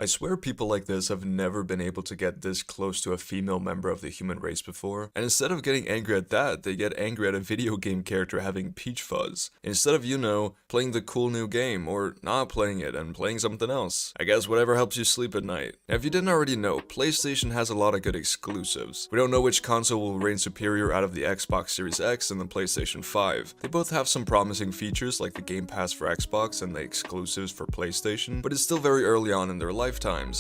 I swear people like this have never been able to get this close to a female member of the human race before, and instead of getting angry at that, they get angry at a video game character having peach fuzz, instead of, playing the cool new game, or not playing it and playing something else. I guess whatever helps you sleep at night. Now if you didn't already know, PlayStation has a lot of good exclusives. We don't know which console will reign superior out of the Xbox Series X and the PlayStation 5. They both have some promising features like the Game Pass for Xbox and the exclusives for PlayStation, but it's still very early on in their lifetimes.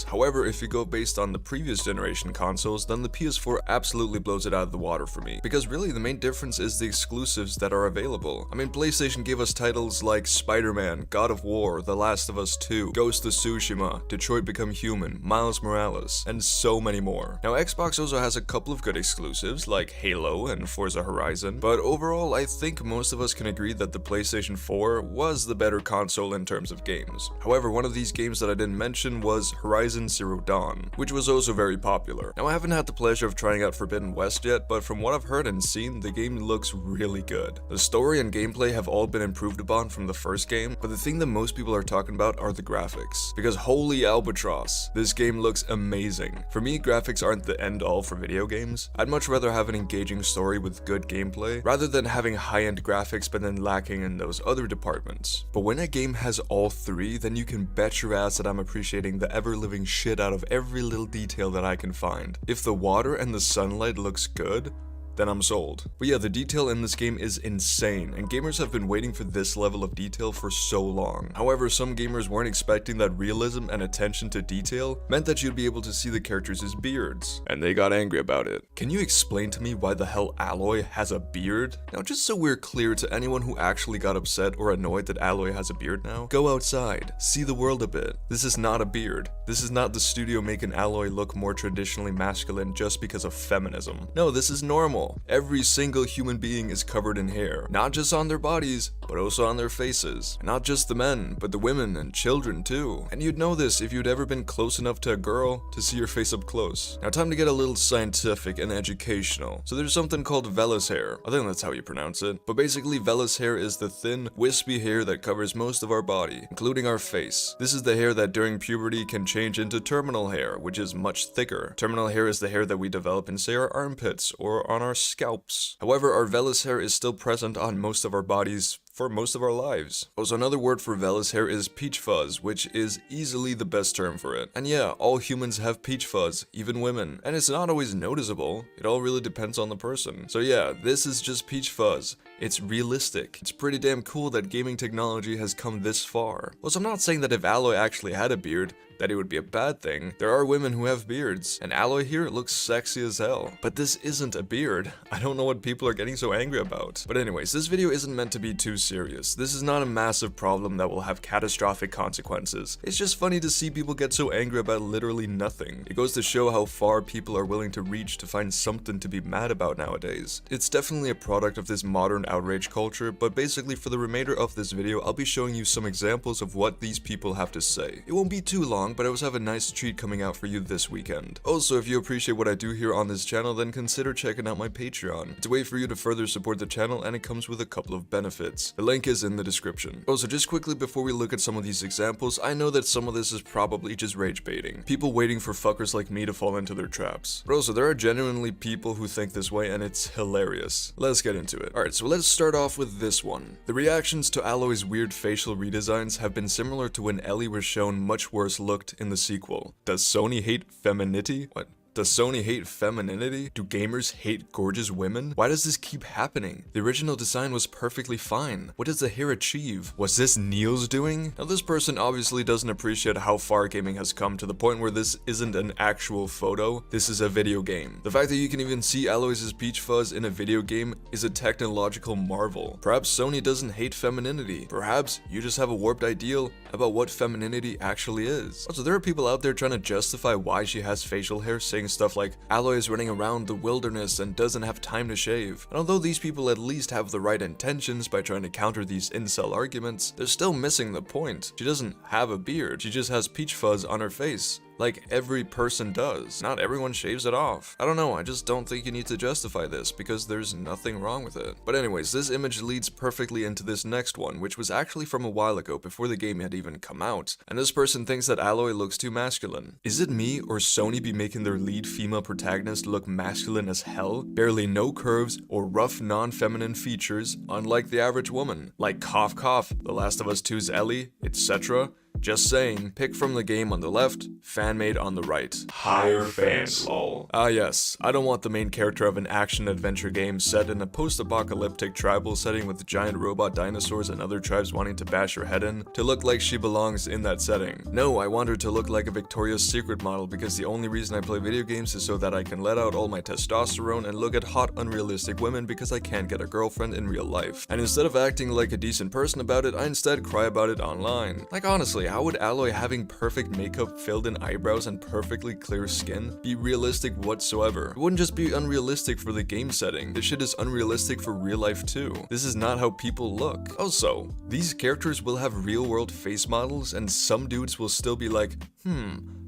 However, if you go based on the previous generation consoles, then the PS4 absolutely blows it out of the water for me, because really the main difference is the exclusives that are available. I mean, PlayStation gave us titles like Spider-Man, God of War, The Last of Us 2, Ghost of Tsushima, Detroit Become Human, Miles Morales, and so many more. Now Xbox also has a couple of good exclusives like Halo and Forza Horizon, but overall I think most of us can agree that the PlayStation 4 was the better console in terms of games. However, one of these games that I didn't mention was Horizon Zero Dawn, which was also very popular. Now I haven't had the pleasure of trying out Forbidden West yet, but from what I've heard and seen, the game looks really good. The story and gameplay have all been improved upon from the first game, but the thing that most people are talking about are the graphics. Because holy albatross, this game looks amazing. For me, graphics aren't the end all for video games. I'd much rather have an engaging story with good gameplay, rather than having high-end graphics but then lacking in those other departments. But when a game has all three, then you can bet your ass that I'm appreciating the ever-living shit out of every little detail that I can find. If the water and the sunlight looks good, then I'm sold. But yeah, the detail in this game is insane, and gamers have been waiting for this level of detail for so long. However, some gamers weren't expecting that realism and attention to detail meant that you'd be able to see the characters' beards, and they got angry about it. Can you explain to me why the hell Aloy has a beard? Now, just so we're clear to anyone who actually got upset or annoyed that Aloy has a beard now, go outside, see the world a bit. This is not a beard. This is not the studio making Aloy look more traditionally masculine just because of feminism. No, this is normal. Every single human being is covered in hair, not just on their bodies, but also on their faces. And not just the men, but the women and children too. And you'd know this if you'd ever been close enough to a girl to see your face up close. Now time to get a little scientific and educational. So there's something called vellus hair. I think that's how you pronounce it. But basically vellus hair is the thin, wispy hair that covers most of our body, including our face. This is the hair that during puberty can change into terminal hair, which is much thicker. Terminal hair is the hair that we develop in, say, our armpits or on our scalps. However, our vellus hair is still present on most of our bodies for most of our lives. Also, another word for vellus hair is peach fuzz, which is easily the best term for it. And yeah, all humans have peach fuzz, even women. And it's not always noticeable. It all really depends on the person. So yeah, this is just peach fuzz. It's realistic. It's pretty damn cool that gaming technology has come this far. Also, I'm not saying that if Aloy actually had a beard, that it would be a bad thing. There are women who have beards, and Aloy here looks sexy as hell. But this isn't a beard. I don't know what people are getting so angry about. But anyways, this video isn't meant to be too serious. This is not a massive problem that will have catastrophic consequences. It's just funny to see people get so angry about literally nothing. It goes to show how far people are willing to reach to find something to be mad about nowadays. It's definitely a product of this modern outrage culture, but basically for the remainder of this video, I'll be showing you some examples of what these people have to say. It won't be too long, but I also have a nice treat coming out for you this weekend. Also, if you appreciate what I do here on this channel, then consider checking out my Patreon. It's a way for you to further support the channel, and it comes with a couple of benefits. The link is in the description. Also, just quickly before we look at some of these examples, I know that some of this is probably just rage baiting. People waiting for fuckers like me to fall into their traps. But also, there are genuinely people who think this way, and it's hilarious. Let's get into it. Alright, so let's start off with this one. The reactions to Aloy's weird facial redesigns have been similar to when Ellie was shown much worse looked in the sequel. Does Sony hate femininity? What? Does Sony hate femininity? Do gamers hate gorgeous women? Why does this keep happening? The original design was perfectly fine. What does the hair achieve? Was this Neil's doing? Now this person obviously doesn't appreciate how far gaming has come to the point where this isn't an actual photo, this is a video game. The fact that you can even see Aloy's peach fuzz in a video game is a technological marvel. Perhaps Sony doesn't hate femininity. Perhaps you just have a warped ideal about what femininity actually is. Also, there are people out there trying to justify why she has facial hair, saying stuff like Aloy is running around the wilderness and doesn't have time to shave. And although these people at least have the right intentions by trying to counter these incel arguments, they're still missing the point. She doesn't have a beard, she just has peach fuzz on her face. Like every person does. Not everyone shaves it off. I don't know, I just don't think you need to justify this because there's nothing wrong with it. But anyways, this image leads perfectly into this next one, which was actually from a while ago before the game had even come out. And this person thinks that Aloy looks too masculine. Is it me or Sony be making their lead female protagonist look masculine as hell? Barely no curves or rough non-feminine features, unlike the average woman. Like cough cough, The Last of Us 2's Ellie, etc. Just saying, pick from the game on the left, fan-made on the right. Higher fans, lol. Ah yes, I don't want the main character of an action-adventure game set in a post-apocalyptic tribal setting with giant robot dinosaurs and other tribes wanting to bash her head in to look like she belongs in that setting. No, I want her to look like a Victoria's Secret model because the only reason I play video games is so that I can let out all my testosterone and look at hot, unrealistic women because I can't get a girlfriend in real life. And instead of acting like a decent person about it, I instead cry about it online. Like honestly, how would Aloy having perfect makeup, filled in eyebrows, and perfectly clear skin be realistic whatsoever? It wouldn't just be unrealistic for the game setting, this shit is unrealistic for real life too. This is not how people look. Also, these characters will have real world face models and some dudes will still be like,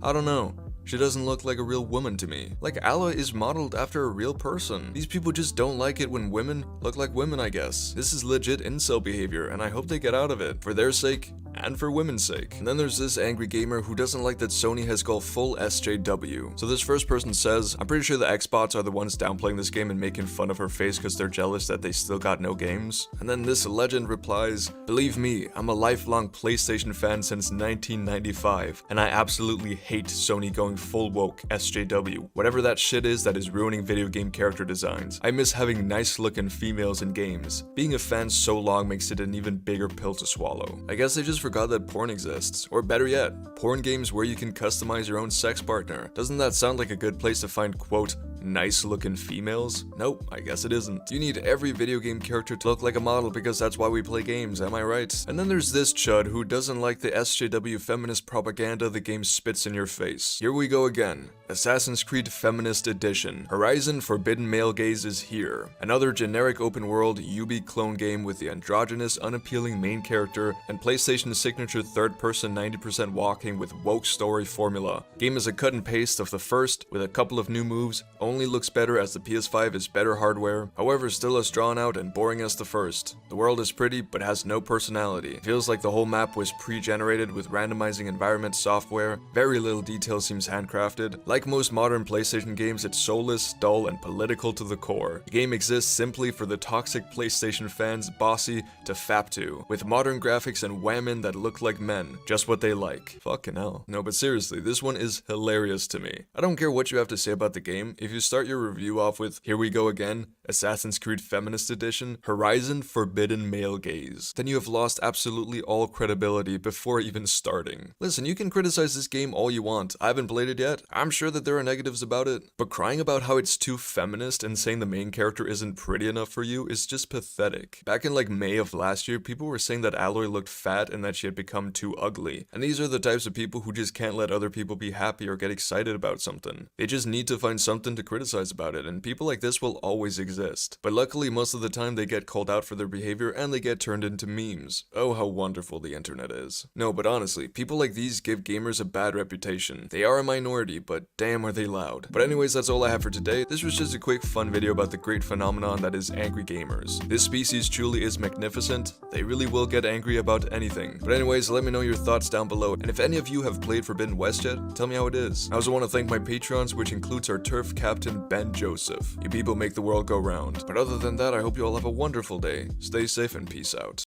I don't know. She doesn't look like a real woman to me. Like Aloy is modeled after a real person. These people just don't like it when women look like women, I guess. This is legit incel behavior and I hope they get out of it. For their sake, and for women's sake. And then there's this angry gamer who doesn't like that Sony has called full SJW. So this first person says, I'm pretty sure the Xbots are the ones downplaying this game and making fun of her face because they're jealous that they still got no games. And then this legend replies, believe me, I'm a lifelong PlayStation fan since 1995, and I absolutely hate Sony going full woke SJW. Whatever that shit is that is ruining video game character designs. I miss having nice looking females in games. Being a fan so long makes it an even bigger pill to swallow. I guess they just forgot that porn exists. Or better yet, porn games where you can customize your own sex partner. Doesn't that sound like a good place to find, quote, nice looking females? Nope, I guess it isn't. You need every video game character to look like a model because that's why we play games, am I right? And then there's this chud who doesn't like the SJW feminist propaganda the game spits in your face. Here we go again. Assassin's Creed Feminist Edition. Horizon Forbidden Male Gaze is here. Another generic open world Ubi clone game with the androgynous, unappealing main character and PlayStation's signature third person 90% walking with woke story formula. Game is a cut and paste of the first with a couple of new moves, only looks better as the PS5 is better hardware, however still as drawn out and boring as the first. The world is pretty but has no personality. It feels like the whole map was pre-generated with randomizing environment software. Very little detail seems handcrafted. Like most modern PlayStation games, it's soulless, dull, and political to the core. The game exists simply for the toxic PlayStation fans bossy to fap to, with modern graphics and women that look like men, just what they like. Fucking hell. No, but seriously, this one is hilarious to me. I don't care what you have to say about the game, if you start your review off with, here we go again, Assassin's Creed Feminist Edition, Horizon Forbidden Male Gaze, then you have lost absolutely all credibility before even starting. Listen, you can criticize this game all you want, I haven't played it yet, I'm sure that there are negatives about it, but crying about how it's too feminist and saying the main character isn't pretty enough for you is just pathetic. Back in like May of last year, people were saying that Aloy looked fat and that she had become too ugly, and these are the types of people who just can't let other people be happy or get excited about something. They just need to find something to criticize about it, and people like this will always exist. But luckily, most of the time they get called out for their behavior and they get turned into memes. Oh, how wonderful the internet is. No, but honestly, people like these give gamers a bad reputation. They are a minority, but damn are they loud. But anyways, that's all I have for today. This was just a quick fun video about the great phenomenon that is angry gamers. This species truly is magnificent. They really will get angry about anything. But anyways, let me know your thoughts down below, and if any of you have played Forbidden West yet, tell me how it is. I also want to thank my Patreons, which includes our turf captain Ben Joseph. You people make the world go round. But other than that, I hope you all have a wonderful day. Stay safe and peace out.